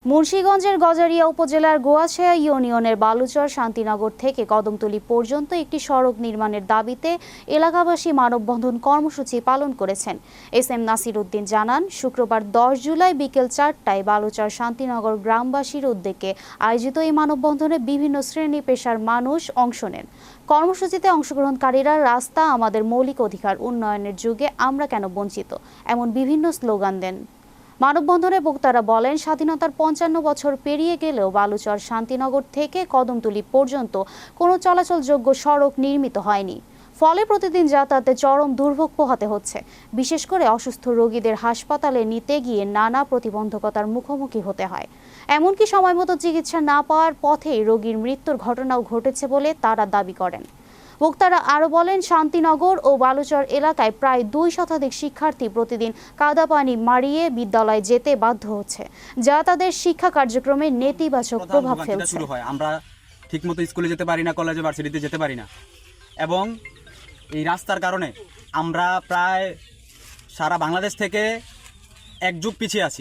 মুন্সিগঞ্জের গজারিয়া উপজেলার গোয়াছায়া ইউনিয়নের বালুচর শান্তিনগর থেকে কদমতলী পর্যন্ত একটি সড়ক নির্মাণের দাবিতে এলাকাবাসী মানববন্ধন কর্মসূচি পালন করেছেন। এস এম নাসির উদ্দিন জানান, শুক্রবার 10 জুলাই বিকেল 4টায় বালুচর শান্তিনগর গ্রামবাসীর উদ্যোগে আয়োজিত এই মানববন্ধনে বিভিন্ন শ্রেণী পেশার মানুষ অংশ নেন। কর্মসূচিতে অংশগ্রহণকারীরা রাস্তা আমাদের মৌলিক অধিকার, উন্নয়নের যুগে আমরা কেন বঞ্চিত এমন বিভিন্ন স্লোগান দেন। মানববন্ধনে বক্তারা বলেন, স্বাধীনতার 55 বছর পেরিয়ে গেলেও বালুচর শান্তিনগর থেকে কদমতলী পর্যন্ত কোনো চলাচলযোগ্য সড়ক নির্মিত হয়নি। ফলে প্রতিদিন যাতায়াতে চরম দুর্ভোগ পোহাতে হচ্ছে। বিশেষ করে অসুস্থ রোগীদের হাসপাতালে নিতে গিয়ে নানা প্রতিবন্ধকতার মুখোমুখি হতে হয়। এমনকি সময়মতো চিকিৎসা না পাওয়ার পথেই রোগীর মৃত্যুর ঘটনাও ঘটেছে বলে তারা দাবি করেন। বক্তারা আরও বলেন, শান্তিনগর ও বালুচর এলাকায় প্রায় 2 শতাধিক শিক্ষার্থী প্রতিদিন কাদা পানি মারিয়ে বিদ্যালয়ে যেতে বাধ্য হচ্ছে, যা তাদের শিক্ষা কার্যক্রমে নেতিবাচক প্রভাব ফেলছে। আমরা ঠিকমতো স্কুলে যেতে পারি না, কলেজে ভার্সিটিতে যেতে পারি না, এবং এই রাস্তার কারণে আমরা প্রায় সারা বাংলাদেশ থেকে এক যুগ পিছিয়ে আছি।